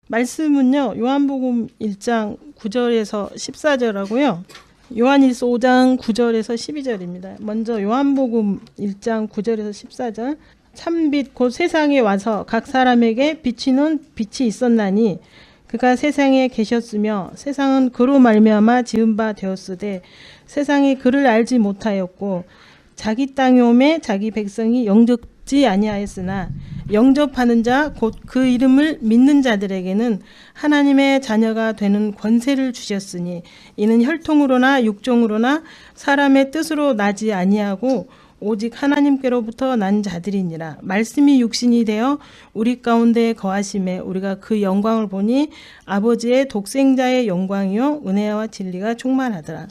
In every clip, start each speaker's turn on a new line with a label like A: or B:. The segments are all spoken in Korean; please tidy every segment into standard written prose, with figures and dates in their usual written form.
A: 말씀은요, 요한복음 1장 9절에서 14절하고요. 요한일서 5장 9절에서 12절입니다. 먼저 요한복음 1장 9절에서 14절. 참빛 곧 세상에 와서 각 사람에게 비치는 빛이 있었나니 그가 세상에 계셨으며 세상은 그로 말미암아 지은 바 되었으되 세상이 그를 알지 못하였고 자기 땅에 오매 자기 백성이 영접지 아니하였으나 영접하는 자 곧 그 이름을 믿는 자들에게는 하나님의 자녀가 되는 권세를 주셨으니 이는 혈통으로나 육종으로나 사람의 뜻으로 나지 아니하고 오직 하나님께로부터 난 자들이니라. 말씀이 육신이 되어 우리 가운데 거하심에 우리가 그 영광을 보니 아버지의 독생자의 영광이요 은혜와 진리가 충만하더라.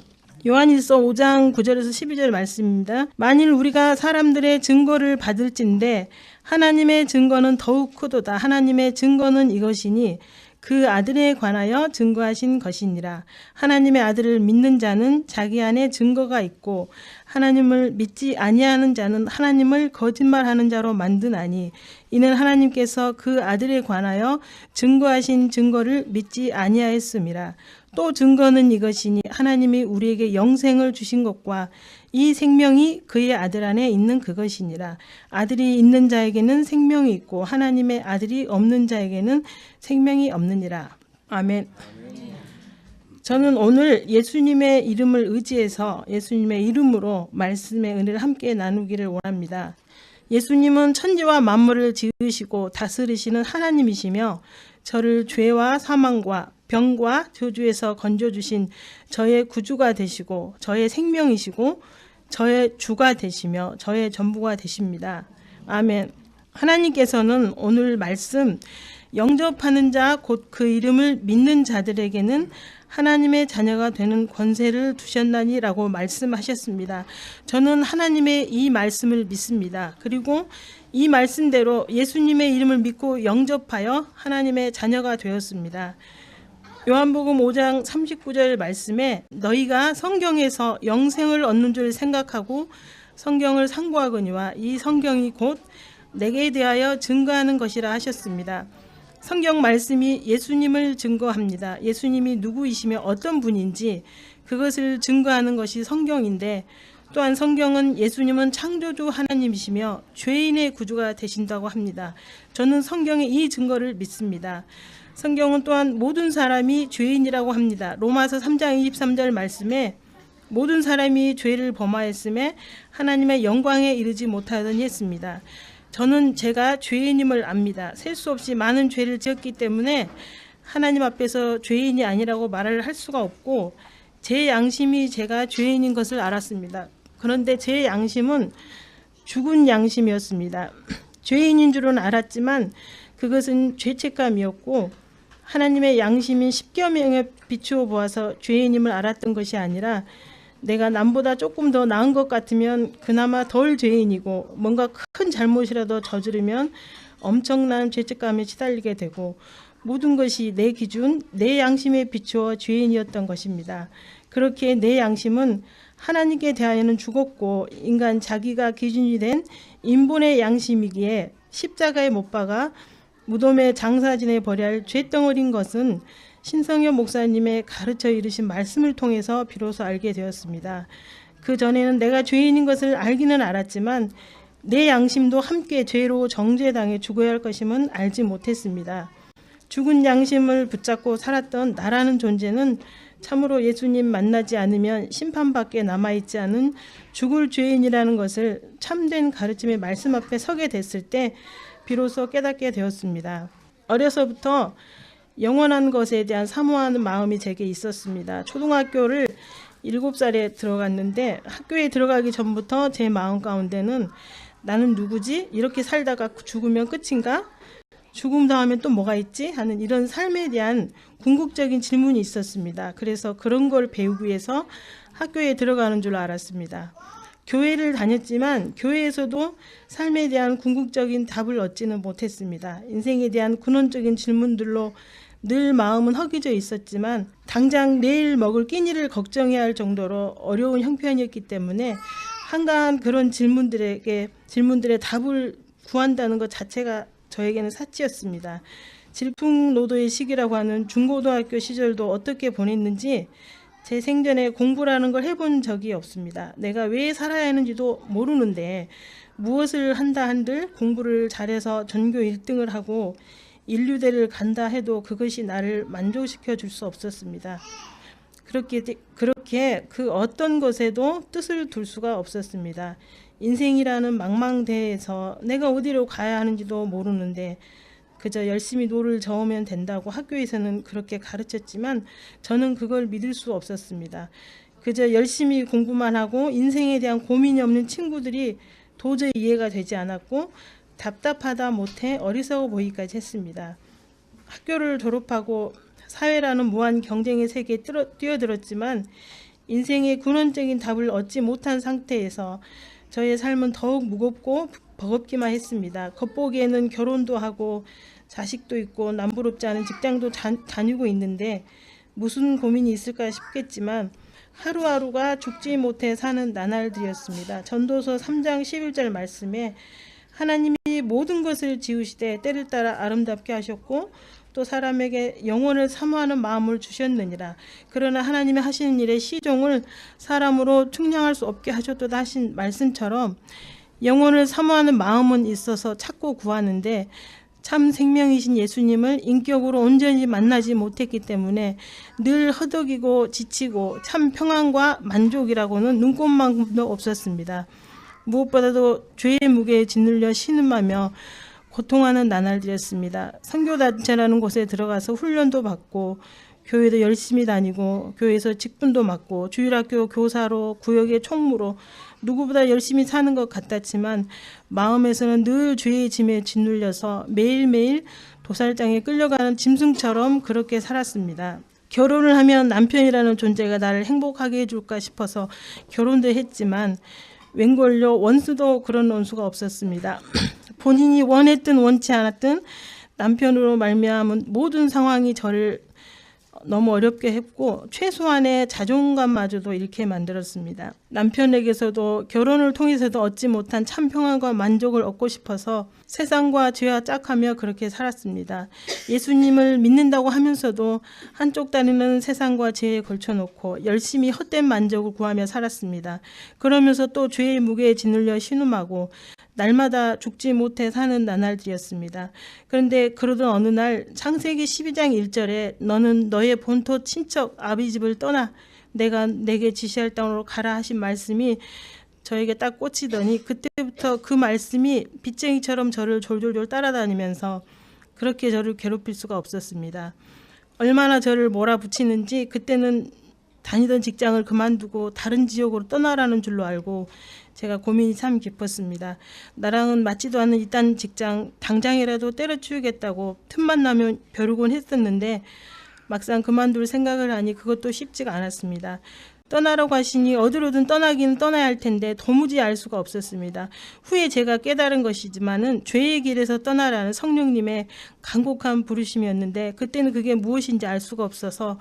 A: 요한일서 5장 9절에서 12절 말씀입니다. 만일 우리가 사람들의 증거를 받을진대 하나님의 증거는 더욱 크도다. 하나님의 증거는 이것이니 그 아들에 관하여 증거하신 것이니라. 하나님의 아들을 믿는 자는 자기 안에 증거가 있고 하나님을 믿지 아니하는 자는 하나님을 거짓말하는 자로 만드나니 이는 하나님께서 그 아들에 관하여 증거하신 증거를 믿지 아니하였음이라. 또 증거는 이것이니 하나님이 우리에게 영생을 주신 것과 이 생명이 그의 아들 안에 있는 그것이니라. 아들이 있는 자에게는 생명이 있고 하나님의 아들이 없는 자에게는 생명이 없느니라. 아멘. 저는 오늘 예수님의 이름을 의지해서 예수님의 이름으로 말씀의 은혜를 함께 나누기를 원합니다. 예수님은 천지와 만물을 지으시고 다스리시는 하나님이시며 저를 죄와 사망과 병과 저주에서 건져주신 저의 구주가 되시고 저의 생명이시고 저의 주가 되시며 저의 전부가 되십니다. 아멘. 하나님께서는 오늘 말씀 영접하는 자 곧 그 이름을 믿는 자들에게는 하나님의 자녀가 되는 권세를 두셨나니라고 말씀하셨습니다. 저는 하나님의 이 말씀을 믿습니다. 그리고 이 말씀대로 예수님의 이름을 믿고 영접하여 하나님의 자녀가 되었습니다. 요한복음 5장 39절 말씀에 너희가 성경에서 영생을 얻는 줄 생각하고 성경을 상고하거니와 이 성경이 곧 내게 대하여 증거하는 것이라 하셨습니다. 성경 말씀이 예수님을 증거합니다. 예수님이 누구이시며 어떤 분인지 그것을 증거하는 것이 성경인데 또한 성경은 예수님은 창조주 하나님이시며 죄인의 구주가 되신다고 합니다. 저는 성경의 이 증거를 믿습니다. 성경은 또한 모든 사람이 죄인이라고 합니다. 로마서 3장 23절 말씀에 모든 사람이 죄를 범하였음에 하나님의 영광에 이르지 못하더니 했습니다. 저는 제가 죄인임을 압니다. 셀 수 없이 많은 죄를 지었기 때문에 하나님 앞에서 죄인이 아니라고 말을 할 수가 없고 제 양심이 제가 죄인인 것을 알았습니다. 그런데 제 양심은 죽은 양심이었습니다. 죄인인 줄은 알았지만 그것은 죄책감이었고 하나님의 양심인 십계명에 비추어 보아서 죄인임을 알았던 것이 아니라 내가 남보다 조금 더 나은 것 같으면 그나마 덜 죄인이고 뭔가 큰 잘못이라도 저지르면 엄청난 죄책감에 시달리게 되고 모든 것이 내 기준, 내 양심에 비추어 죄인이었던 것입니다. 그렇게 내 양심은 하나님께 대하여는 죽었고 인간 자기가 기준이 된 인본의 양심이기에 십자가에 못 박아 무덤에 장사지내 버려야 할 죄덩어리인 것은 신성엽 목사님의 가르쳐 이르신 말씀을 통해서 비로소 알게 되었습니다. 그 전에는 내가 죄인인 것을 알기는 알았지만 내 양심도 함께 죄로 정죄당해 죽어야 할 것임은 알지 못했습니다. 죽은 양심을 붙잡고 살았던 나라는 존재는 참으로 예수님 만나지 않으면 심판밖에 남아있지 않은 죽을 죄인이라는 것을 참된 가르침의 말씀 앞에 서게 됐을 때 비로소 깨닫게 되었습니다. 어려서부터 영원한 것에 대한 사모하는 마음이 제게 있었습니다. 초등학교를 7살에 들어갔는데 학교에 들어가기 전부터 제 마음 가운데는 나는 누구지? 이렇게 살다가 죽으면 끝인가? 죽음 다음에 또 뭐가 있지? 하는 이런 삶에 대한 궁극적인 질문이 있었습니다. 그래서 그런 걸 배우기 위해서 학교에 들어가는 줄 알았습니다. 교회를 다녔지만 교회에서도 삶에 대한 궁극적인 답을 얻지는 못했습니다. 인생에 대한 근원적인 질문들로 늘 마음은 허기져 있었지만 당장 내일 먹을 끼니를 걱정해야 할 정도로 어려운 형편이었기 때문에 한가한 그런 질문들의 답을 구한다는 것 자체가 저에게는 사치였습니다. 질풍노도의 시기라고 하는 중고등학교 시절도 어떻게 보냈는지 제 생전에 공부라는 걸 해본 적이 없습니다. 내가 왜 살아야 하는지도 모르는데 무엇을 한다 한들 공부를 잘해서 전교 1등을 하고 인류대를 간다 해도 그것이 나를 만족시켜 줄 수 없었습니다. 그렇게 그 어떤 것에도 뜻을 둘 수가 없었습니다. 인생이라는 망망대해에서 내가 어디로 가야 하는지도 모르는데 그저 열심히 노를 저으면 된다고 학교에서는 그렇게 가르쳤지만 저는 그걸 믿을 수 없었습니다. 그저 열심히 공부만 하고 인생에 대한 고민이 없는 친구들이 도저히 이해가 되지 않았고 답답하다 못해 어리석어 보이기까지 했습니다. 학교를 졸업하고 사회라는 무한 경쟁의 세계에 뛰어들었지만 인생의 근원적인 답을 얻지 못한 상태에서 저의 삶은 더욱 무겁고 버겁기만 했습니다. 겉보기에는 결혼도 하고 자식도 있고 남부럽지 않은 직장도 다니고 있는데 무슨 고민이 있을까 싶겠지만 하루하루가 죽지 못해 사는 나날들이었습니다. 전도서 3장 11절 말씀에 하나님이 모든 것을 지으시되 때를 따라 아름답게 하셨고 또 사람에게 영혼을 사모하는 마음을 주셨느니라. 그러나 하나님이 하시는 일의 시종을 사람으로 측량할 수 없게 하셨도다 하신 말씀처럼 영혼을 사모하는 마음은 있어서 찾고 구하는데 참 생명이신 예수님을 인격으로 온전히 만나지 못했기 때문에 늘 허덕이고 지치고 참 평안과 만족이라고는 눈꼽만큼도 없었습니다. 무엇보다도 죄의 무게에 짓눌려 신음하며 고통하는 나날들이었습니다. 선교단체라는 곳에 들어가서 훈련도 받고 교회도 열심히 다니고 교회에서 직분도 맡고 주일학교 교사로 구역의 총무로 누구보다 열심히 사는 것 같았지만 마음에서는 늘 죄의 짐에 짓눌려서 매일매일 도살장에 끌려가는 짐승처럼 그렇게 살았습니다. 결혼을 하면 남편이라는 존재가 나를 행복하게 해줄까 싶어서 결혼도 했지만 웬걸요 원수도 그런 원수가 없었습니다. 본인이 원했든 원치 않았든 남편으로 말미암은 모든 상황이 저를 너무 어렵게 했고 최소한의 자존감마저도 잃게 만들었습니다. 남편에게서도 결혼을 통해서도 얻지 못한 참 평안과 만족을 얻고 싶어서 세상과 죄와 짝하며 그렇게 살았습니다. 예수님을 믿는다고 하면서도 한쪽 다리는 세상과 죄에 걸쳐놓고 열심히 헛된 만족을 구하며 살았습니다. 그러면서 또 죄의 무게에 짓눌려 신음하고 날마다 죽지 못해 사는 나날들이었습니다. 그런데 그러던 어느 날 창세기 12장 1절에 너는 너의 본토 친척 아비 집을 떠나 내가 내게 지시할 땅으로 가라 하신 말씀이 저에게 딱 꽂히더니 그때부터 그 말씀이 빚쟁이처럼 저를 졸졸졸 따라다니면서 그렇게 저를 괴롭힐 수가 없었습니다. 얼마나 저를 몰아붙이는지 그때는 다니던 직장을 그만두고 다른 지역으로 떠나라는 줄로 알고 제가 고민이 참 깊었습니다. 나랑은 맞지도 않는 이딴 직장 당장이라도 때려치우겠다고 틈만 나면 벼르곤 했었는데 막상 그만둘 생각을 하니 그것도 쉽지가 않았습니다. 떠나라고 하시니 어디로든 떠나기는 떠나야 할 텐데 도무지 알 수가 없었습니다. 후에 제가 깨달은 것이지만은 죄의 길에서 떠나라는 성령님의 간곡한 부르심이었는데 그때는 그게 무엇인지 알 수가 없어서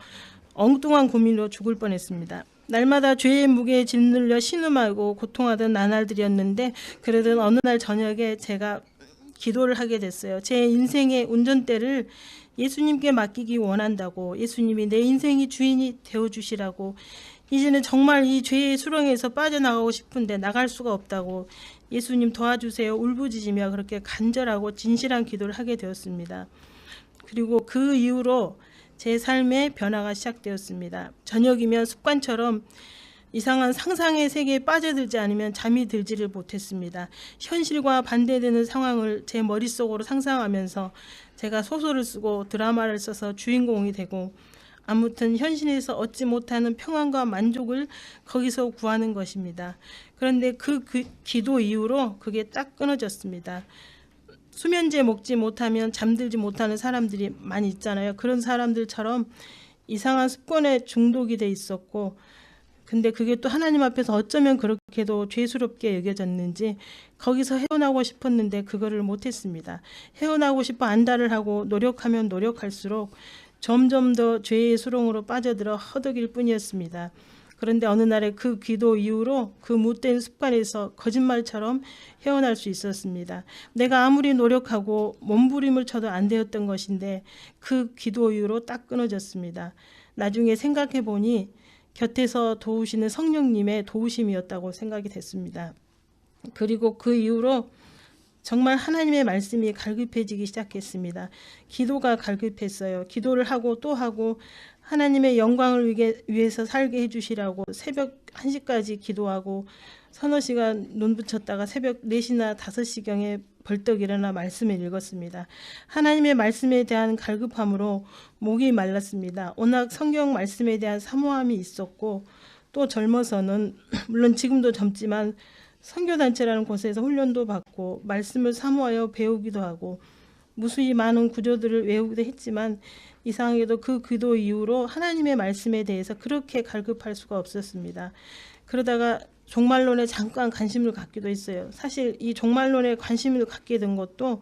A: 엉뚱한 고민으로 죽을 뻔했습니다. 날마다 죄의 무게에 짓눌려 신음하고 고통하던 나날들이었는데 그러던 어느 날 저녁에 제가 기도를 하게 됐어요. 제 인생의 운전대를 예수님께 맡기기 원한다고, 예수님이 내 인생의 주인이 되어주시라고, 이제는 정말 이 죄의 수렁에서 빠져나가고 싶은데 나갈 수가 없다고 예수님 도와주세요 울부짖으며 그렇게 간절하고 진실한 기도를 하게 되었습니다. 그리고 그 이후로 제 삶의 변화가 시작되었습니다. 저녁이면 습관처럼 이상한 상상의 세계에 빠져들지 않으면 잠이 들지를 못했습니다. 현실과 반대되는 상황을 제 머릿속으로 상상하면서 제가 소설을 쓰고 드라마를 써서 주인공이 되고 아무튼 현실에서 얻지 못하는 평안과 만족을 거기서 구하는 것입니다. 그런데 그 기도 이후로 그게 딱 끊어졌습니다. 수면제 먹지 못하면 잠들지 못하는 사람들이 많이 있잖아요. 그런 사람들처럼 이상한 습관에 중독이 돼 있었고 근데 그게 또 하나님 앞에서 어쩌면 그렇게도 죄스럽게 여겨졌는지 거기서 헤어나고 싶었는데 그거를 못했습니다. 헤어나고 싶어 안달을 하고 노력하면 노력할수록 점점 더 죄의 수렁으로 빠져들어 허덕일 뿐이었습니다. 그런데 어느 날에 그 기도 이후로 그 못된 습관에서 거짓말처럼 헤어날 수 있었습니다. 내가 아무리 노력하고 몸부림을 쳐도 안 되었던 것인데 그 기도 이후로 딱 끊어졌습니다. 나중에 생각해 보니 곁에서 도우시는 성령님의 도우심이었다고 생각이 됐습니다. 그리고 그 이후로 정말 하나님의 말씀이 갈급해지기 시작했습니다. 기도가 갈급했어요. 기도를 하고 또 하고 하나님의 영광을 위해서 살게 해주시라고 새벽 1시까지 기도하고 서너 시간 눈 붙였다가 새벽 4시나 5시경에 벌떡 일어나 말씀을 읽었습니다. 하나님의 말씀에 대한 갈급함으로 목이 말랐습니다. 워낙 성경 말씀에 대한 사모함이 있었고 또 젊어서는 물론 지금도 젊지만 선교단체라는 곳에서 훈련도 받고 말씀을 사모하여 배우기도 하고 무수히 많은 구조들을 외우기도 했지만 이상하게도 그 기도 이후로 하나님의 말씀에 대해서 그렇게 갈급할 수가 없었습니다. 그러다가 종말론에 잠깐 관심을 갖기도 했어요. 사실 이 종말론에 관심을 갖게 된 것도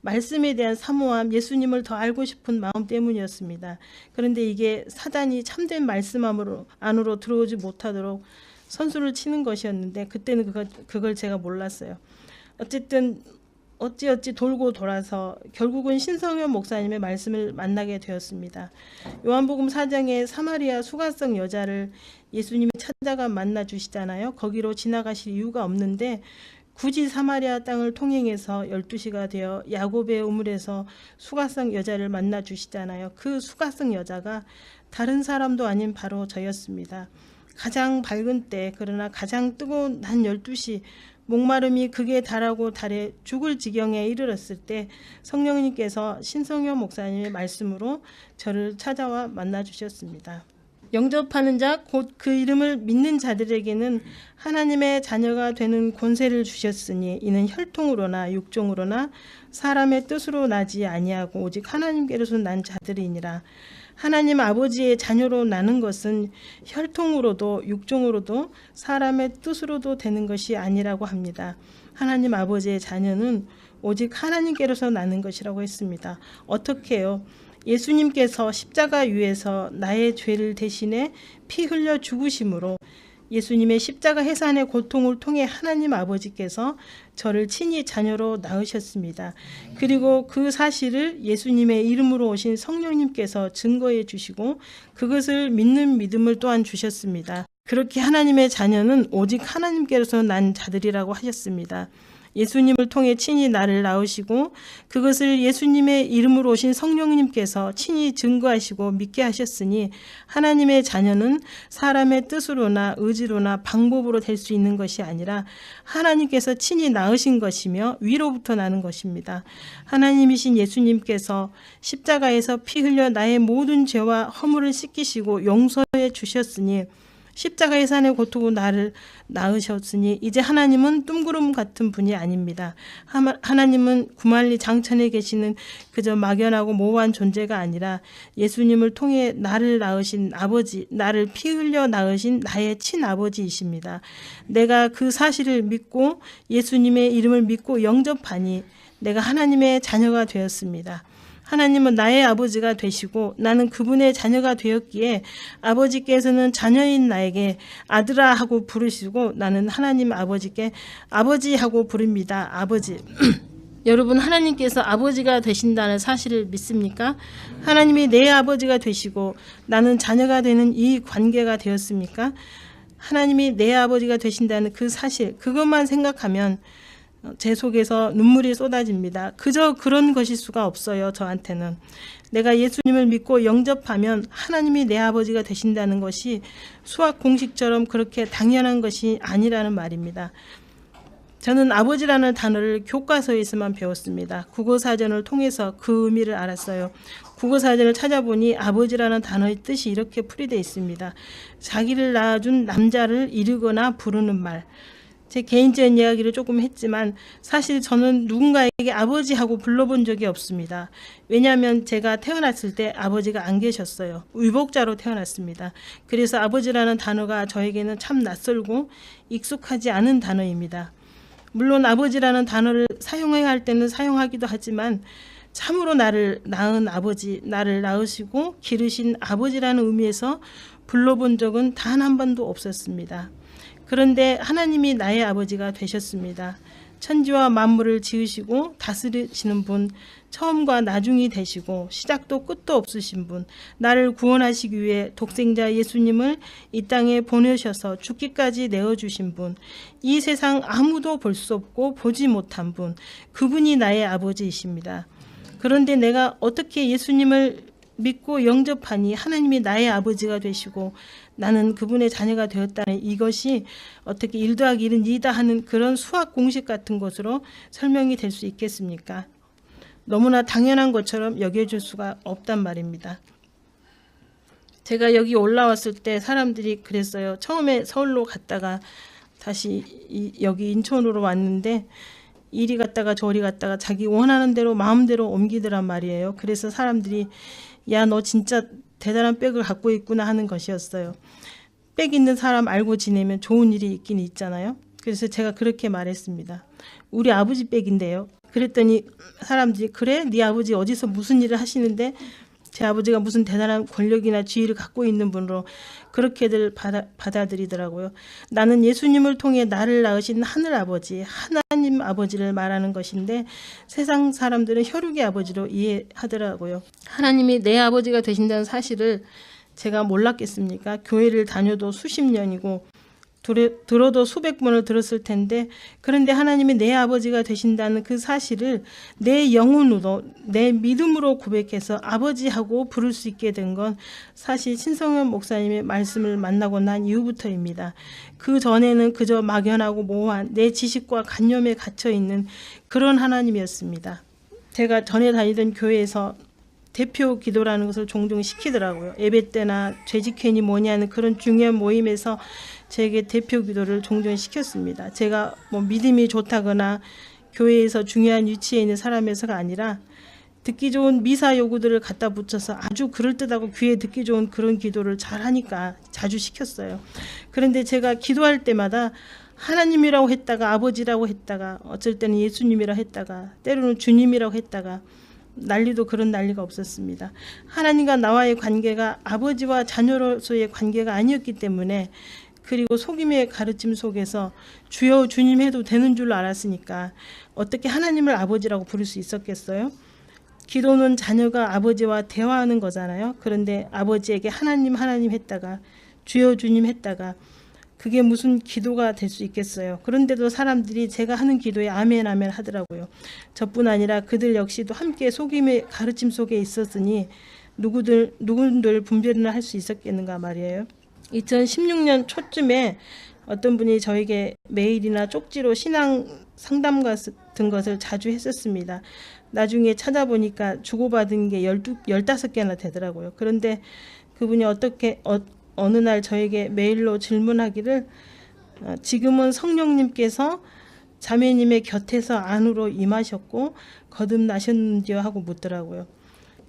A: 말씀에 대한 사모함, 예수님을 더 알고 싶은 마음 때문이었습니다. 그런데 이게 사단이 참된 말씀 안으로 들어오지 못하도록 선수를 치는 것이었는데 그때는 그걸 제가 몰랐어요. 어쨌든 어찌어찌 돌고 돌아서 결국은 신성현 목사님의 말씀을 만나게 되었습니다. 요한복음 4장에 사마리아 수가성 여자를 예수님이 찾아가 만나 주시잖아요. 거기로 지나가실 이유가 없는데 굳이 사마리아 땅을 통행해서 12시가 되어 야곱의 우물에서 수가성 여자를 만나 주시잖아요. 그 수가성 여자가 다른 사람도 아닌 바로 저였습니다. 가장 밝은 때, 그러나 가장 뜨거운 한 12시, 목마름이 극에 달하고 달해 죽을 지경에 이르렀을 때 성령님께서 신성현 목사님의 말씀으로 저를 찾아와 만나 주셨습니다. 영접하는 자, 곧 그 이름을 믿는 자들에게는 하나님의 자녀가 되는 권세를 주셨으니 이는 혈통으로나 육종으로나 사람의 뜻으로 나지 아니하고 오직 하나님께로서 난 자들이니라. 하나님 아버지의 자녀로 나는 것은 혈통으로도 육종으로도 사람의 뜻으로도 되는 것이 아니라고 합니다. 하나님 아버지의 자녀는 오직 하나님께로서 나는 것이라고 했습니다. 어떻게요? 예수님께서 십자가 위에서 나의 죄를 대신해 피 흘려 죽으심으로 예수님의 십자가 해산의 고통을 통해 하나님 아버지께서 저를 친히 자녀로 낳으셨습니다. 그리고 그 사실을 예수님의 이름으로 오신 성령님께서 증거해 주시고 그것을 믿는 믿음을 또한 주셨습니다. 그렇게 하나님의 자녀는 오직 하나님께로서 난 자들이라고 하셨습니다. 예수님을 통해 친히 나를 낳으시고 그것을 예수님의 이름으로 오신 성령님께서 친히 증거하시고 믿게 하셨으니 하나님의 자녀는 사람의 뜻으로나 의지로나 방법으로 될 수 있는 것이 아니라 하나님께서 친히 낳으신 것이며 위로부터 나는 것입니다. 하나님이신 예수님께서 십자가에서 피 흘려 나의 모든 죄와 허물을 씻기시고 용서해 주셨으니 십자가의 산의 고통으로 나를 낳으셨으니 이제 하나님은 뚱구름 같은 분이 아닙니다. 하나님은 구말리 장천에 계시는 그저 막연하고 모호한 존재가 아니라 예수님을 통해 나를 낳으신 아버지, 나를 피 흘려 낳으신 나의 친아버지이십니다. 내가 그 사실을 믿고 예수님의 이름을 믿고 영접하니 내가 하나님의 자녀가 되었습니다. 하나님은 나의 아버지가 되시고 나는 그분의 자녀가 되었기에 아버지께서는 자녀인 나에게 아들아 하고 부르시고 나는 하나님 아버지께 아버지 하고 부릅니다. 아버지. 여러분, 하나님께서 아버지가 되신다는 사실을 믿습니까? 하나님이 내 아버지가 되시고 나는 자녀가 되는 이 관계가 되었습니까? 하나님이 내 아버지가 되신다는 그 사실, 그것만 생각하면 제 속에서 눈물이 쏟아집니다. 그저 그런 것일 수가 없어요. 저한테는. 내가 예수님을 믿고 영접하면 하나님이 내 아버지가 되신다는 것이 수학 공식처럼 그렇게 당연한 것이 아니라는 말입니다. 저는 아버지라는 단어를 교과서에서만 배웠습니다. 국어사전을 통해서 그 의미를 알았어요. 국어사전을 찾아보니 아버지라는 단어의 뜻이 이렇게 풀이되어 있습니다. 자기를 낳아준 남자를 이르거나 부르는 말. 제 개인적인 이야기를 조금 했지만 사실 저는 누군가에게 아버지하고 불러본 적이 없습니다. 왜냐하면 제가 태어났을 때 아버지가 안 계셨어요. 위복자로 태어났습니다. 그래서 아버지라는 단어가 저에게는 참 낯설고 익숙하지 않은 단어입니다. 물론 아버지라는 단어를 사용해야 할 때는 사용하기도 하지만 참으로 나를 낳은 아버지, 나를 낳으시고 기르신 아버지라는 의미에서 불러본 적은 단 한 번도 없었습니다. 그런데 하나님이 나의 아버지가 되셨습니다. 천지와 만물을 지으시고 다스리시는 분, 처음과 나중이 되시고 시작도 끝도 없으신 분, 나를 구원하시기 위해 독생자 예수님을 이 땅에 보내셔서 죽기까지 내어주신 분, 이 세상 아무도 볼 수 없고 보지 못한 분, 그분이 나의 아버지이십니다. 그런데 내가 어떻게 예수님을 믿고 영접하니 하나님이 나의 아버지가 되시고 나는 그분의 자녀가 되었다는 이것이 어떻게 1 더하기 1은 2다 하는 그런 수학 공식 같은 것으로 설명이 될 수 있겠습니까? 너무나 당연한 것처럼 여겨질 수가 없단 말입니다. 제가 여기 올라왔을 때 사람들이 그랬어요. 처음에 서울로 갔다가 다시 여기 인천으로 왔는데 이리 갔다가 저리 갔다가 자기 원하는 대로 마음대로 옮기더란 말이에요. 그래서 사람들이 야, 너 진짜 대단한 백을 갖고 있구나 하는 것이었어요. 백 있는 사람 알고 지내면 좋은 일이 있긴 있잖아요. 그래서 제가 그렇게 말했습니다. 우리 아버지 백인데요. 그랬더니 사람들이 그래? 네 아버지 어디서 무슨 일을 하시는데 제 아버지가 무슨 대단한 권력이나 지위를 갖고 있는 분으로 그렇게들 받아들이더라고요. 나는 예수님을 통해 나를 낳으신 하늘 아버지, 하나님 아버지를 말하는 것인데 세상 사람들은 혈육의 아버지로 이해하더라고요. 하나님이 내 아버지가 되신다는 사실을 제가 몰랐겠습니까? 교회를 다녀도 수십 년이고 들어도 수백 번을 들었을 텐데 그런데 하나님이 내 아버지가 되신다는 그 사실을 내 영혼으로 내 믿음으로 고백해서 아버지하고 부를 수 있게 된 건 사실 신성현 목사님의 말씀을 만나고 난 이후부터입니다. 그 전에는 그저 막연하고 모호한 내 지식과 관념에 갇혀 있는 그런 하나님이었습니다. 제가 전에 다니던 교회에서 대표 기도라는 것을 종종 시키더라고요. 예배 때나 죄직회니 뭐냐는 그런 중요한 모임에서 제게 대표 기도를 종종 시켰습니다. 제가 뭐 믿음이 좋다거나 교회에서 중요한 위치에 있는 사람에서가 아니라 듣기 좋은 미사 요구들을 갖다 붙여서 아주 그럴듯하고 귀에 듣기 좋은 그런 기도를 잘 하니까 자주 시켰어요. 그런데 제가 기도할 때마다 하나님이라고 했다가 아버지라고 했다가 어쩔 때는 예수님이라고 했다가 때로는 주님이라고 했다가 난리도 그런 난리가 없었습니다. 하나님과 나와의 관계가 아버지와 자녀로서의 관계가 아니었기 때문에 그리고 속임의 가르침 속에서 주여 주님 해도 되는 줄 알았으니까 어떻게 하나님을 아버지라고 부를 수 있었겠어요? 기도는 자녀가 아버지와 대화하는 거잖아요. 그런데 아버지에게 하나님 했다가 주여 주님 했다가 그게 무슨 기도가 될 수 있겠어요. 그런데도 사람들이 제가 하는 기도에 아멘 아멘 하더라고요. 저뿐 아니라 그들 역시도 함께 속임의 가르침 속에 있었으니 누군들 분별을 할 수 있었겠는가 말이에요. 2016년 초쯤에 어떤 분이 저에게 메일이나 쪽지로 신앙 상담 같은 것을 자주 했었습니다. 나중에 찾아보니까 주고받은 게 15개나 되더라고요. 그런데 그분이 어느 날 저에게 메일로 질문하기를 지금은 성령님께서 자매님의 곁에서 안으로 임하셨고 거듭나셨는지요 하고 묻더라고요.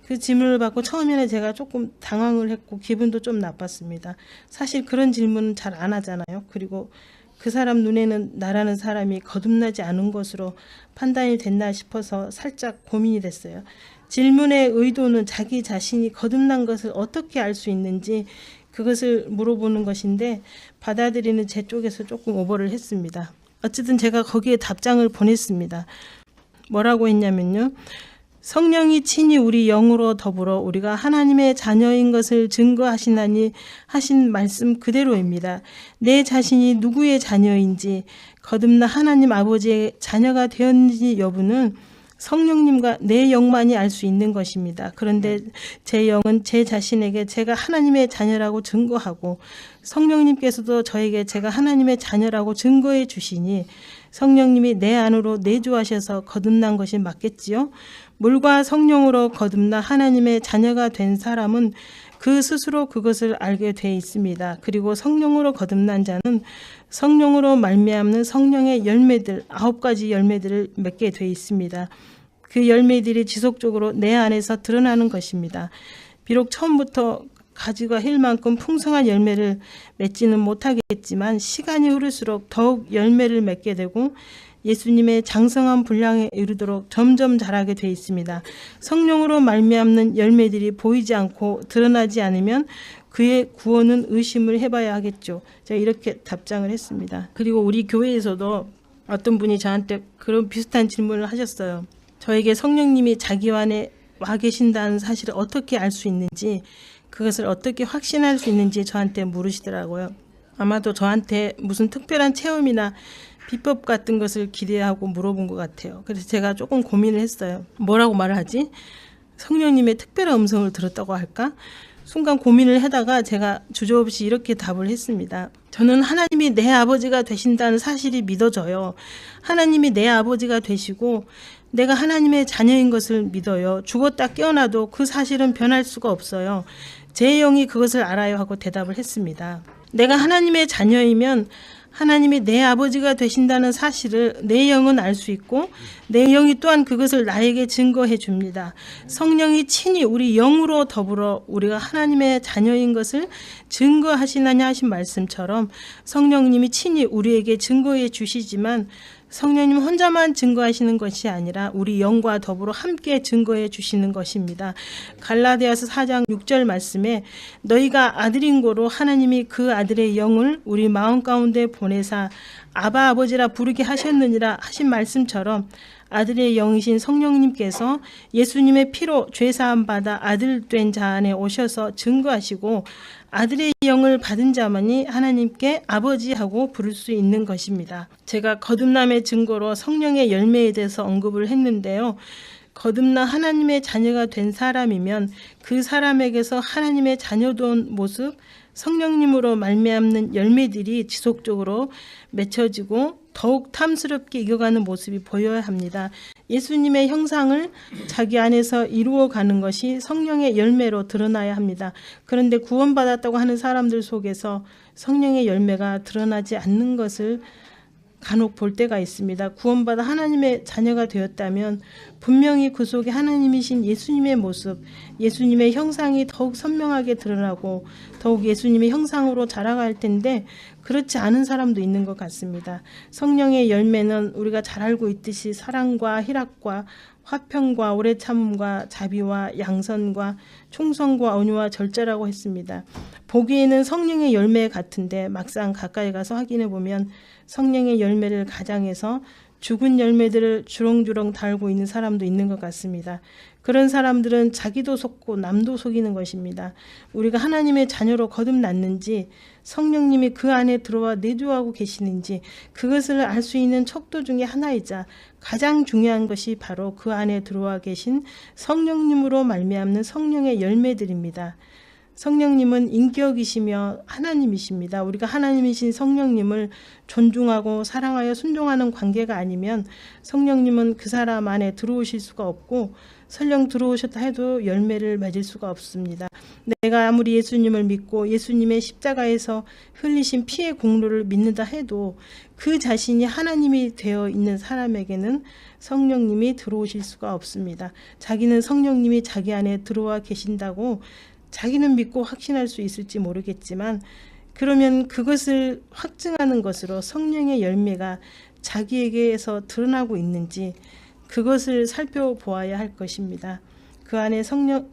A: 그 질문을 받고 처음에는 제가 조금 당황을 했고 기분도 좀 나빴습니다. 사실 그런 질문은 잘 안 하잖아요. 그리고 그 사람 눈에는 나라는 사람이 거듭나지 않은 것으로 판단이 됐나 싶어서 살짝 고민이 됐어요. 질문의 의도는 자기 자신이 거듭난 것을 어떻게 알 수 있는지 그것을 물어보는 것인데 받아들이는 제 쪽에서 조금 오버를 했습니다. 어쨌든 제가 거기에 답장을 보냈습니다. 뭐라고 했냐면요. 성령이 친히 우리 영으로 더불어 우리가 하나님의 자녀인 것을 증거하시나니 하신 말씀 그대로입니다. 내 자신이 누구의 자녀인지 거듭나 하나님 아버지의 자녀가 되었는지 여부는 성령님과 내 영만이 알 수 있는 것입니다. 그런데 제 영은 제 자신에게 제가 하나님의 자녀라고 증거하고 성령님께서도 저에게 제가 하나님의 자녀라고 증거해 주시니 성령님이 내 안으로 내주하셔서 거듭난 것이 맞겠지요? 물과 성령으로 거듭나 하나님의 자녀가 된 사람은 그 스스로 그것을 알게 돼 있습니다. 그리고 성령으로 거듭난 자는 성령으로 말미암는 성령의 열매들 9가지 열매들을 맺게 돼 있습니다. 그 열매들이 지속적으로 내 안에서 드러나는 것입니다. 비록 처음부터 가지가 힐 만큼 풍성한 열매를 맺지는 못하겠지만 시간이 흐를수록 더욱 열매를 맺게 되고 예수님의 장성한 분량에 이르도록 점점 자라게 돼 있습니다. 성령으로 말미암는 열매들이 보이지 않고 드러나지 않으면 그의 구원은 의심을 해봐야 하겠죠. 제가 이렇게 답장을 했습니다. 그리고 우리 교회에서도 어떤 분이 저한테 그런 비슷한 질문을 하셨어요. 저에게 성령님이 자기 안에 와 계신다는 사실을 어떻게 알 수 있는지, 그것을 어떻게 확신할 수 있는지 저한테 물으시더라고요. 아마도 저한테 무슨 특별한 체험이나 비법 같은 것을 기대하고 물어본 것 같아요. 그래서 제가 조금 고민을 했어요. 뭐라고 말을 하지? 성령님의 특별한 음성을 들었다고 할까? 순간 고민을 하다가 제가 주저없이 이렇게 답을 했습니다. 저는 하나님이 내 아버지가 되신다는 사실이 믿어져요. 하나님이 내 아버지가 되시고 내가 하나님의 자녀인 것을 믿어요. 죽었다 깨어나도 그 사실은 변할 수가 없어요. 제 영이 그것을 알아요 하고 대답을 했습니다. 내가 하나님의 자녀이면 하나님이 내 아버지가 되신다는 사실을 내 영은 알 수 있고 내 영이 또한 그것을 나에게 증거해 줍니다. 성령이 친히 우리 영으로 더불어 우리가 하나님의 자녀인 것을 증거하시느냐 하신 말씀처럼 성령님이 친히 우리에게 증거해 주시지만 성령님 혼자만 증거하시는 것이 아니라 우리 영과 더불어 함께 증거해 주시는 것입니다. 갈라디아서 4장 6절 말씀에 너희가 아들인 고로 하나님이 그 아들의 영을 우리 마음 가운데 보내사 아바 아버지라 부르게 하셨느니라 하신 말씀처럼 아들의 영이신 성령님께서 예수님의 피로 죄사함 받아 아들 된 자 안에 오셔서 증거하시고 아들의 영을 받은 자만이 하나님께 아버지하고 부를 수 있는 것입니다. 제가 거듭남의 증거로 성령의 열매에 대해서 언급을 했는데요. 거듭나 하나님의 자녀가 된 사람이면 그 사람에게서 하나님의 자녀된 모습, 성령님으로 말미암는 열매들이 지속적으로 맺혀지고 더욱 탐스럽게 익어가는 모습이 보여야 합니다. 예수님의 형상을 자기 안에서 이루어가는 것이 성령의 열매로 드러나야 합니다. 그런데 구원받았다고 하는 사람들 속에서 성령의 열매가 드러나지 않는 것을 간혹 볼 때가 있습니다. 구원받아 하나님의 자녀가 되었다면 분명히 그 속에 하나님이신 예수님의 모습, 예수님의 형상이 더욱 선명하게 드러나고 더욱 예수님의 형상으로 자라갈 텐데 그렇지 않은 사람도 있는 것 같습니다. 성령의 열매는 우리가 잘 알고 있듯이 사랑과 희락과 화평과 오래 참음과 자비와 양선과 충성과 온유와 절제라고 했습니다. 보기에는 성령의 열매 같은데 막상 가까이 가서 확인해 보면 성령의 열매를 가장해서 죽은 열매들을 주렁주렁 달고 있는 사람도 있는 것 같습니다. 그런 사람들은 자기도 속고 남도 속이는 것입니다. 우리가 하나님의 자녀로 거듭났는지 성령님이 그 안에 들어와 내주하고 계시는지 그것을 알 수 있는 척도 중에 하나이자 가장 중요한 것이 바로 그 안에 들어와 계신 성령님으로 말미암는 성령의 열매들입니다. 성령님은 인격이시며 하나님이십니다. 우리가 하나님이신 성령님을 존중하고 사랑하여 순종하는 관계가 아니면 성령님은 그 사람 안에 들어오실 수가 없고 설령 들어오셨다 해도 열매를 맺을 수가 없습니다. 내가 아무리 예수님을 믿고 예수님의 십자가에서 흘리신 피의 공로를 믿는다 해도 그 자신이 하나님이 되어 있는 사람에게는 성령님이 들어오실 수가 없습니다. 자기는 성령님이 자기 안에 들어와 계신다고 자기는 믿고 확신할 수 있을지 모르겠지만 그러면 그것을 확증하는 것으로 성령의 열매가 자기에게서 드러나고 있는지 그것을 살펴보아야 할 것입니다. 그 안에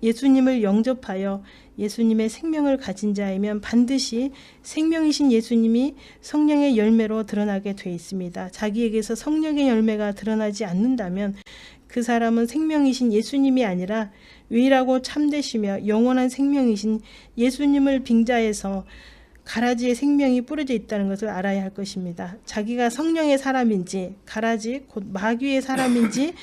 A: 예수님을 영접하여 예수님의 생명을 가진 자이면 반드시 생명이신 예수님이 성령의 열매로 드러나게 돼 있습니다. 자기에게서 성령의 열매가 드러나지 않는다면 그 사람은 생명이신 예수님이 아니라 유일하고 참되시며 영원한 생명이신 예수님을 빙자해서 가라지에 생명이 뿌려져 있다는 것을 알아야 할 것입니다. 자기가 성령의 사람인지 가라지 곧 마귀의 사람인지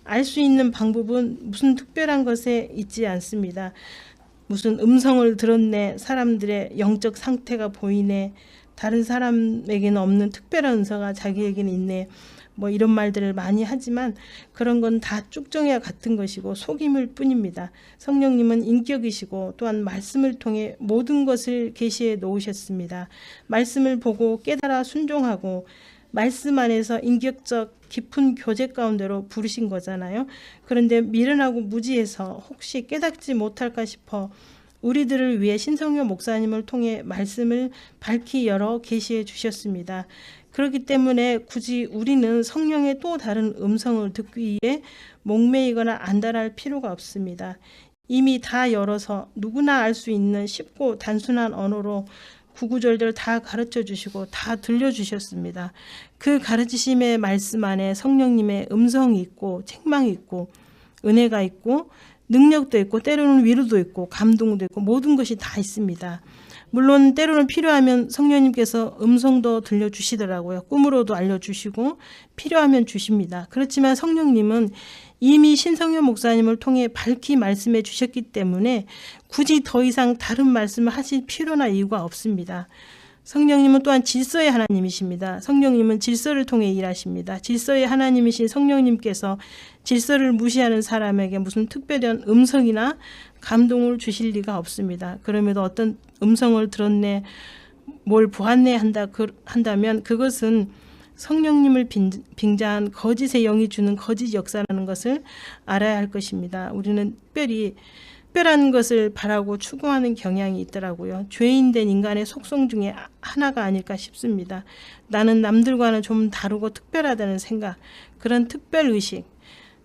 A: 알 수 있는 방법은 무슨 특별한 것에 있지 않습니다. 무슨 음성을 들었네, 사람들의 영적 상태가 보이네, 다른 사람에게는 없는 특별한 은사가 자기에게는 있네, 뭐 이런 말들을 많이 하지만 그런 건 다 쭉정이와 같은 것이고 속임일 뿐입니다. 성령님은 인격이시고 또한 말씀을 통해 모든 것을 계시해 놓으셨습니다. 말씀을 보고 깨달아 순종하고 말씀 안에서 인격적 깊은 교제 가운데로 부르신 거잖아요. 그런데 미련하고 무지해서 혹시 깨닫지 못할까 싶어 우리들을 위해 신성효 목사님을 통해 말씀을 밝히 열어 계시해 주셨습니다. 그렇기 때문에 굳이 우리는 성령의 또 다른 음성을 듣기 위해 목매이거나 안달할 필요가 없습니다. 이미 다 열어서 누구나 알 수 있는 쉽고 단순한 언어로 구구절절 다 가르쳐 주시고 다 들려주셨습니다. 그 가르치심의 말씀 안에 성령님의 음성이 있고 책망이 있고 은혜가 있고 능력도 있고 때로는 위로도 있고 감동도 있고 모든 것이 다 있습니다. 물론 때로는 필요하면 성령님께서 음성도 들려주시더라고요. 꿈으로도 알려주시고 필요하면 주십니다. 그렇지만 성령님은 이미 신성현 목사님을 통해 밝히 말씀해 주셨기 때문에 굳이 더 이상 다른 말씀을 하실 필요나 이유가 없습니다. 성령님은 또한 질서의 하나님이십니다. 성령님은 질서를 통해 일하십니다. 질서의 하나님이신 성령님께서 질서를 무시하는 사람에게 무슨 특별한 음성이나 감동을 주실 리가 없습니다. 그럼에도 어떤 음성을 들었네, 뭘 보았네 한다면 그것은 성령님을 빙자한 거짓의 영이 주는 거짓 역사라는 것을 알아야 할 것입니다. 우리는 특별한 것을 바라고 추구하는 경향이 있더라고요. 죄인된 인간의 속성 중에 하나가 아닐까 싶습니다. 나는 남들과는 좀 다르고 특별하다는 생각, 그런 특별의식,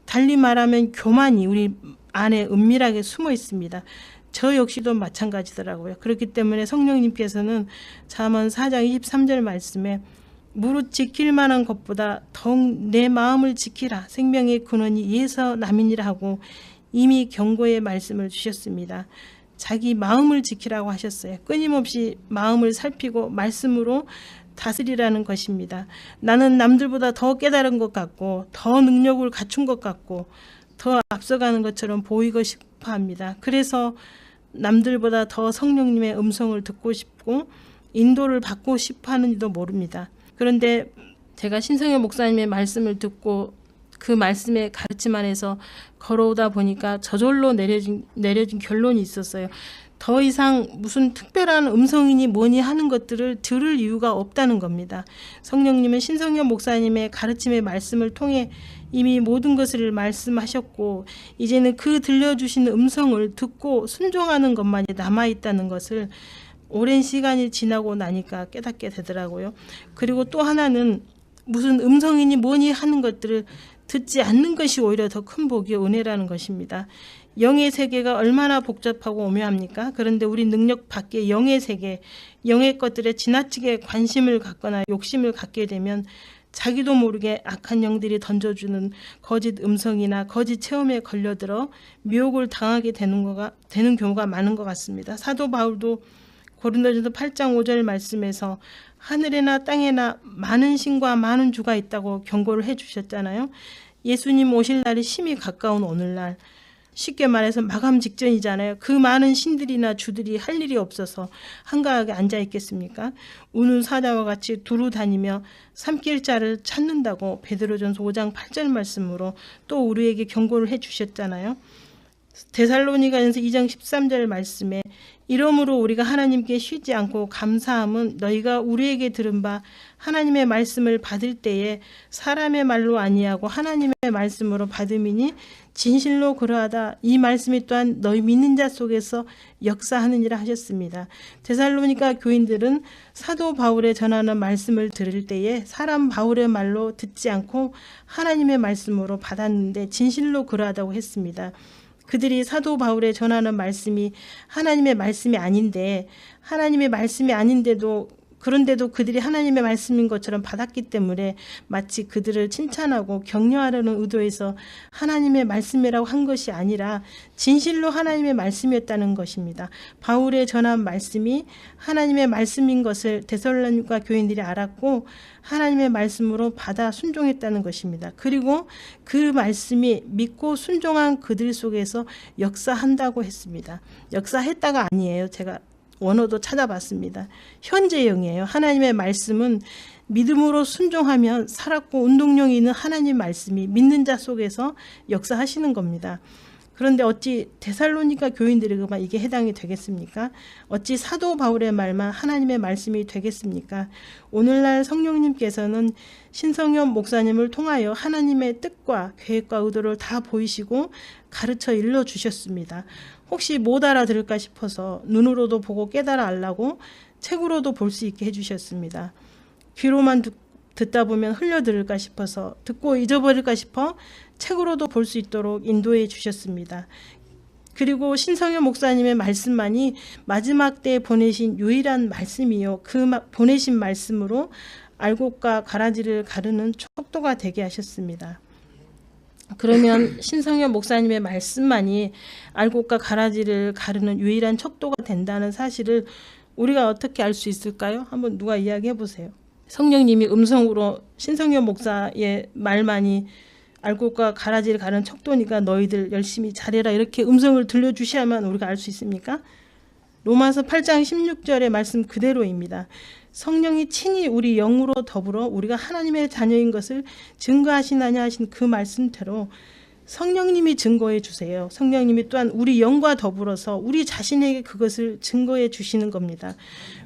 A: 달리 말하면 교만이 우리 안에 은밀하게 숨어 있습니다. 저 역시도 마찬가지더라고요. 그렇기 때문에 성령님께서는 잠언 4장 23절 말씀에 무릇 지킬 만한 것보다 더욱 내 마음을 지키라. 생명의 근원이 이에서 남이니라 하고 이미 경고의 말씀을 주셨습니다. 자기 마음을 지키라고 하셨어요. 끊임없이 마음을 살피고 말씀으로 다스리라는 것입니다. 나는 남들보다 더 깨달은 것 같고 더 능력을 갖춘 것 같고 더 앞서가는 것처럼 보이고 싶어 합니다. 그래서 남들보다 더 성령님의 음성을 듣고 싶고 인도를 받고 싶어 하는지도 모릅니다. 그런데 제가 신성현 목사님의 말씀을 듣고 그 말씀의 가르침 안에서 걸어오다 보니까 저절로 내려진 결론이 있었어요. 더 이상 무슨 특별한 음성이니 뭐니 하는 것들을 들을 이유가 없다는 겁니다. 성령님은 신성현 목사님의 가르침의 말씀을 통해 이미 모든 것을 말씀하셨고 이제는 그 들려주신 음성을 듣고 순종하는 것만이 남아있다는 것을 오랜 시간이 지나고 나니까 깨닫게 되더라고요. 그리고 또 하나는 무슨 음성이니 뭐니 하는 것들을 듣지 않는 것이 오히려 더 큰 복이 은혜라는 것입니다. 영의 세계가 얼마나 복잡하고 오묘합니까? 그런데 우리 능력 밖의 영의 세계, 영의 것들에 지나치게 관심을 갖거나 욕심을 갖게 되면 자기도 모르게 악한 영들이 던져주는 거짓 음성이나 거짓 체험에 걸려들어 미혹을 당하게 되는 경우가 많은 것 같습니다. 사도 바울도 고린도전서 8장 5절 말씀에서 하늘에나 땅에나 많은 신과 많은 주가 있다고 경고를 해주셨잖아요. 예수님 오실 날이 심히 가까운 오늘날, 쉽게 말해서 마감 직전이잖아요. 그 많은 신들이나 주들이 할 일이 없어서 한가하게 앉아 있겠습니까? 우는 사자와 같이 두루 다니며 삼킬 자를 찾는다고 베드로전서 5장 8절 말씀으로 또 우리에게 경고를 해주셨잖아요. 데살로니가전서 2장 13절 말씀에 이러므로 우리가 하나님께 쉬지 않고 감사함은 너희가 우리에게 들은 바 하나님의 말씀을 받을 때에 사람의 말로 아니하고 하나님의 말씀으로 받음이니 진실로 그러하다. 이 말씀이 또한 너희 믿는 자 속에서 역사하느니라 하셨습니다. 데살로니가 교인들은 사도 바울의 전하는 말씀을 들을 때에 사람 바울의 말로 듣지 않고 하나님의 말씀으로 받았는데 진실로 그러하다고 했습니다. 그들이 사도 바울의 전하는 말씀이 하나님의 말씀이 아닌데 하나님의 말씀이 아닌데도 그런데도 그들이 하나님의 말씀인 것처럼 받았기 때문에 마치 그들을 칭찬하고 격려하려는 의도에서 하나님의 말씀이라고 한 것이 아니라 진실로 하나님의 말씀이었다는 것입니다. 바울의 전한 말씀이 하나님의 말씀인 것을 데살로니가 교인들이 알았고 하나님의 말씀으로 받아 순종했다는 것입니다. 그리고 그 말씀이 믿고 순종한 그들 속에서 역사한다고 했습니다. 역사했다가 아니에요. 제가 원어도 찾아봤습니다. 현재형이에요. 하나님의 말씀은 믿음으로 순종하면 살았고 운동력이 있는 하나님 말씀이 믿는 자 속에서 역사하시는 겁니다. 그런데 어찌 데살로니가 교인들에게만 이게 해당이 되겠습니까? 어찌 사도 바울의 말만 하나님의 말씀이 되겠습니까? 오늘날 성령님께서는 신성현 목사님을 통하여 하나님의 뜻과 계획과 의도를 다 보이시고 가르쳐 일러주셨습니다. 혹시 못 알아들을까 싶어서 눈으로도 보고 깨달아 알라고 책으로도 볼 수 있게 해주셨습니다. 귀로만 듣다 보면 흘려들을까 싶어서 듣고 잊어버릴까 싶어 책으로도 볼 수 있도록 인도해 주셨습니다. 그리고 신성현 목사님의 말씀만이 마지막 때에 보내신 유일한 말씀이요. 그 보내신 말씀으로 알곡과 가라지를 가르는 척도가 되게 하셨습니다. 그러면 신성현 목사님의 말씀만이 알곡과 가라지를 가르는 유일한 척도가 된다는 사실을 우리가 어떻게 알 수 있을까요? 한번 누가 이야기해 보세요. 성령님이 음성으로 신성현 목사의 말만이 알곡과 가라지를 가르는 척도니까 너희들 열심히 잘해라 이렇게 음성을 들려주셔야만 우리가 알 수 있습니까? 로마서 8장 16절의 말씀 그대로입니다. 성령이 친히 우리 영으로 더불어 우리가 하나님의 자녀인 것을 증거하시나냐 하신 그 말씀대로 성령님이 증거해 주세요. 성령님이 또한 우리 영과 더불어서 우리 자신에게 그것을 증거해 주시는 겁니다.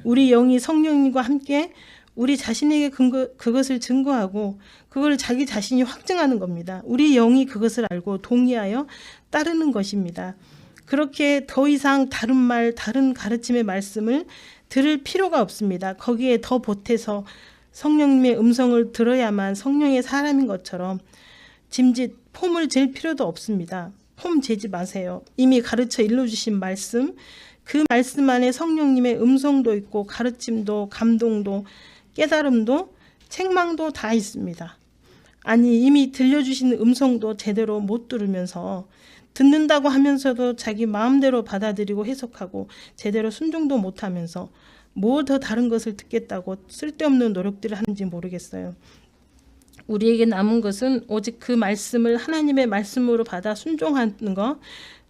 A: 우리 영이 성령님과 함께 우리 자신에게 그것을 증거하고 그걸 자기 자신이 확증하는 겁니다. 우리 영이 그것을 알고 동의하여 따르는 것입니다. 그렇게 더 이상 다른 말, 다른 가르침의 말씀을 들을 필요가 없습니다. 거기에 더 보태서 성령님의 음성을 들어야만 성령의 사람인 것처럼 짐짓 폼을 잴 필요도 없습니다. 폼 재지 마세요. 이미 가르쳐 일러주신 말씀, 그 말씀 안에 성령님의 음성도 있고 가르침도 감동도 깨달음도 책망도 다 있습니다. 아니 이미 들려주신 음성도 제대로 못 들으면서 듣는다고 하면서도 자기 마음대로 받아들이고 해석하고 제대로 순종도 못하면서 뭐 더 다른 것을 듣겠다고 쓸데없는 노력들을 하는지 모르겠어요. 우리에게 남은 것은 오직 그 말씀을 하나님의 말씀으로 받아 순종하는 것,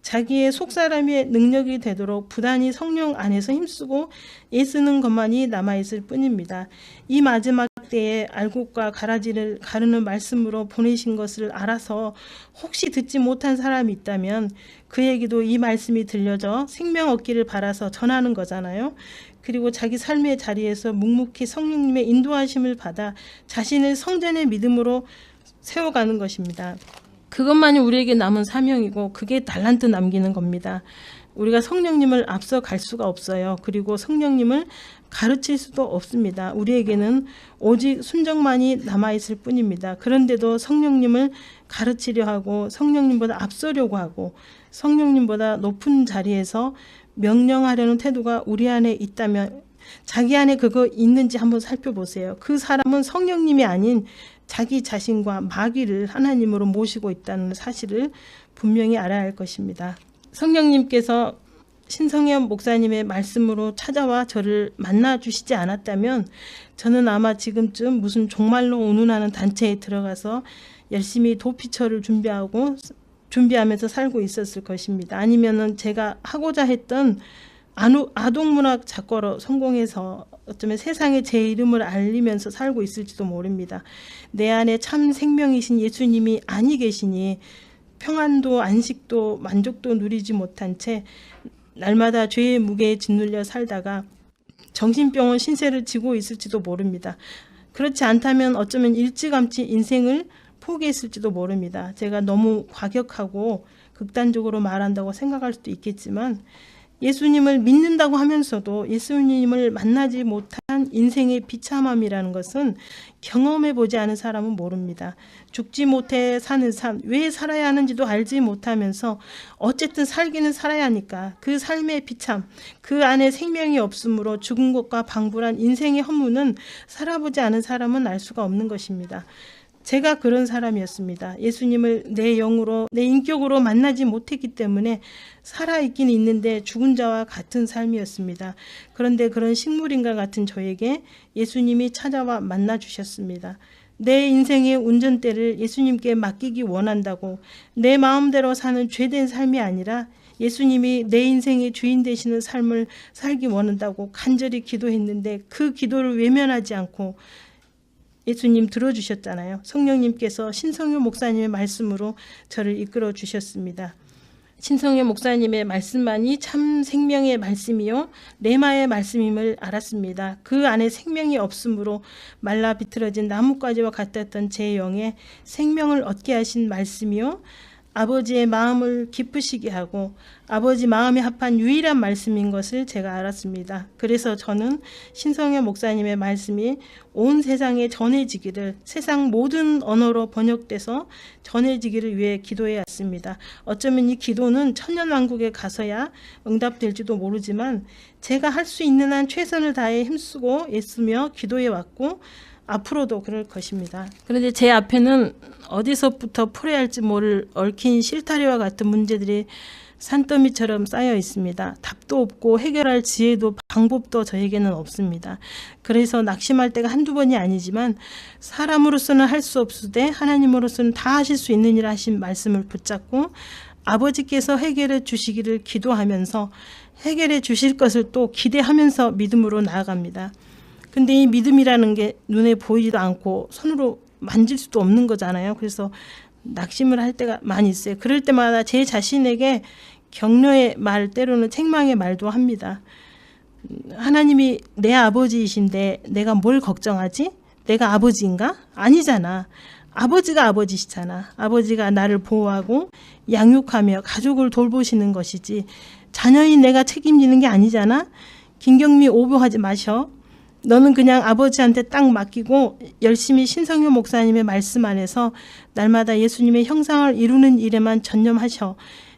A: 자기의 속사람의 능력이 되도록 부단히 성령 안에서 힘쓰고 애쓰는 것만이 남아있을 뿐입니다. 이 마지막 때에 알곡과 가라지를 가르는 말씀으로 보내신 것을 알아서 혹시 듣지 못한 사람이 있다면 그에게도 이 말씀이 들려져 생명 얻기를 바라서 전하는 거잖아요. 그리고 자기 삶의 자리에서 묵묵히 성령님의 인도하심을 받아 자신을 성전의 믿음으로 세워가는 것입니다. 그것만이 우리에게 남은 사명이고 그게 달란트 남기는 겁니다. 우리가 성령님을 앞서 갈 수가 없어요. 그리고 성령님을 가르칠 수도 없습니다. 우리에게는 오직 순종만이 남아있을 뿐입니다. 그런데도 성령님을 가르치려 하고 성령님보다 앞서려고 하고 성령님보다 높은 자리에서 명령하려는 태도가 우리 안에 있다면 자기 안에 그거 있는지 한번 살펴보세요. 그 사람은 성령님이 아닌 자기 자신과 마귀를 하나님으로 모시고 있다는 사실을 분명히 알아야 할 것입니다. 성령님께서 신성현 목사님의 말씀으로 찾아와 저를 만나주시지 않았다면 저는 아마 지금쯤 무슨 종말로 운운하는 단체에 들어가서 열심히 도피처를 준비하면서 살고 있었을 것입니다. 아니면은 제가 하고자 했던 아동문학 작가로 성공해서 어쩌면 세상에 제 이름을 알리면서 살고 있을지도 모릅니다. 내 안에 참 생명이신 예수님이 아니 계시니 평안도 안식도 만족도 누리지 못한 채 날마다 죄의 무게에 짓눌려 살다가 정신병원 신세를 지고 있을지도 모릅니다. 그렇지 않다면 어쩌면 일찌감치 인생을 포기했을지도 모릅니다. 제가 너무 과격하고 극단적으로 말한다고 생각할 수도 있겠지만 예수님을 믿는다고 하면서도 예수님을 만나지 못한 인생의 비참함이라는 것은 경험해보지 않은 사람은 모릅니다. 죽지 못해 사는 삶, 왜 살아야 하는지도 알지 못하면서 어쨌든 살기는 살아야 하니까 그 삶의 비참, 그 안에 생명이 없으므로 죽은 것과 방불한 인생의 허무는 살아보지 않은 사람은 알 수가 없는 것입니다. 제가 그런 사람이었습니다. 예수님을 내 영으로, 내 인격으로 만나지 못했기 때문에 살아있긴 있는데 죽은 자와 같은 삶이었습니다. 그런데 그런 식물인과 같은 저에게 예수님이 찾아와 만나주셨습니다. 내 인생의 운전대를 예수님께 맡기기 원한다고 내 마음대로 사는 죄된 삶이 아니라 예수님이 내 인생의 주인 되시는 삶을 살기 원한다고 간절히 기도했는데 그 기도를 외면하지 않고 예수님 들어주셨잖아요. 성령님께서 신성현 목사님의 말씀으로 저를 이끌어 주셨습니다. 신성현 목사님의 말씀만이 참 생명의 말씀이요 레마의 말씀임을 알았습니다. 그 안에 생명이 없으므로 말라 비틀어진 나뭇가지와 같았던 제 영에 생명을 얻게 하신 말씀이요 아버지의 마음을 기쁘시게 하고 아버지 마음에 합한 유일한 말씀인 것을 제가 알았습니다. 그래서 저는 신성현 목사님의 말씀이 온 세상에 전해지기를, 세상 모든 언어로 번역돼서 전해지기를 위해 기도해 왔습니다. 어쩌면 이 기도는 천년왕국에 가서야 응답될지도 모르지만 제가 할 수 있는 한 최선을 다해 힘쓰고 애쓰며 기도해 왔고 앞으로도 그럴 것입니다. 그런데 제 앞에는 어디서부터 풀어야 할지 모를 얽힌 실타래와 같은 문제들이 산더미처럼 쌓여 있습니다. 답도 없고 해결할 지혜도 방법도 저에게는 없습니다. 그래서 낙심할 때가 한두 번이 아니지만 사람으로서는 할 수 없으되 하나님으로서는 다 하실 수 있는 일 하신 말씀을 붙잡고 아버지께서 해결해 주시기를 기도하면서 해결해 주실 것을 또 기대하면서 믿음으로 나아갑니다. 근데 이 믿음이라는 게 눈에 보이지도 않고 손으로 만질 수도 없는 거잖아요. 그래서 낙심을 할 때가 많이 있어요. 그럴 때마다 제 자신에게 격려의 말, 때로는 책망의 말도 합니다. 하나님이 내 아버지이신데 내가 뭘 걱정하지? 내가 아버지인가? 아니잖아. 아버지가 아버지시잖아. 아버지가 나를 보호하고 양육하며 가족을 돌보시는 것이지 자녀인 내가 책임지는 게 아니잖아. 김경미 오버하지 마셔. 너는 그냥 아버지한테 딱 맡기고 열심히 신성효 목사님의 말씀 안에서 날마다 예수님의 형상을 이루는 일에만 전념하셔.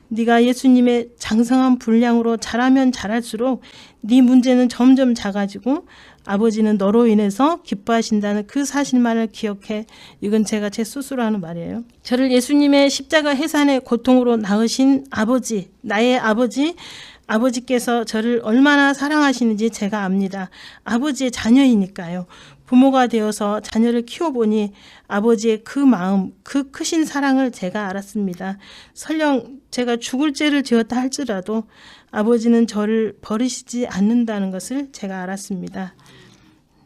A: 네가 예수님의 장성한 분량으로 자라면 자랄수록 네 문제는 점점 작아지고 아버지는 너로 인해서 기뻐하신다는 그 사실만을 기억해. 이건 제가 제 스스로 하는 말이에요. 저를 예수님의 십자가 해산의 고통으로 낳으신 아버지, 나의 아버지, 아버지께서 저를 얼마나 사랑하시는지 제가 압니다. 아버지의 자녀이니까요. 부모가 되어서 자녀를 키워보니 아버지의 그 마음, 그 크신 사랑을 제가 알았습니다. 설령 제가 죽을 죄를 지었다 할지라도 아버지는 저를 버리시지 않는다는 것을 제가 알았습니다.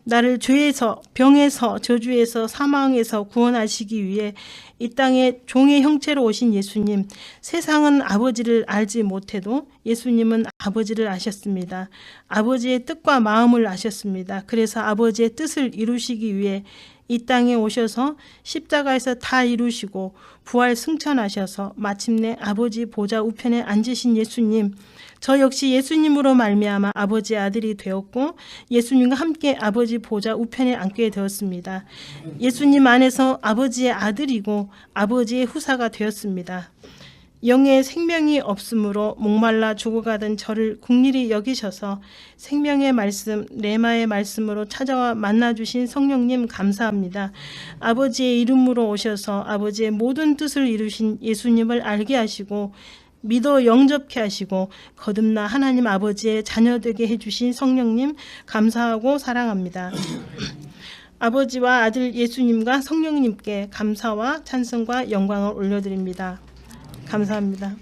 A: 나를 죄에서, 병에서, 저주에서, 사망에서 구원하시기 위해 이 땅에 종의 형체로 오신 예수님, 세상은 아버지를 알지 못해도 예수님은 아버지를 아셨습니다. 아버지의 뜻과 마음을 아셨습니다. 그래서 아버지의 뜻을 이루시기 위해 이 땅에 오셔서 십자가에서 다 이루시고 부활 승천하셔서 마침내 아버지 보좌 우편에 앉으신 예수님, 저 역시 예수님으로 말미암아 아버지의 아들이 되었고 예수님과 함께 아버지 보좌 우편에 앉게 되었습니다. 예수님 안에서 아버지의 아들이고 아버지의 후사가 되었습니다. 영의 생명이 없으므로 목말라 죽어가던 저를 긍휼히 여기셔서 생명의 말씀, 레마의 말씀으로 찾아와 만나주신 성령님 감사합니다. 아버지의 이름으로 오셔서 아버지의 모든 뜻을 이루신 예수님을 알게 하시고 믿어 영접케 하시고 거듭나 하나님 아버지의 자녀되게 해주신 성령님 감사하고 사랑합니다. 아버지와 아들 예수님과 성령님께 감사와 찬송과 영광을 올려드립니다. 감사합니다.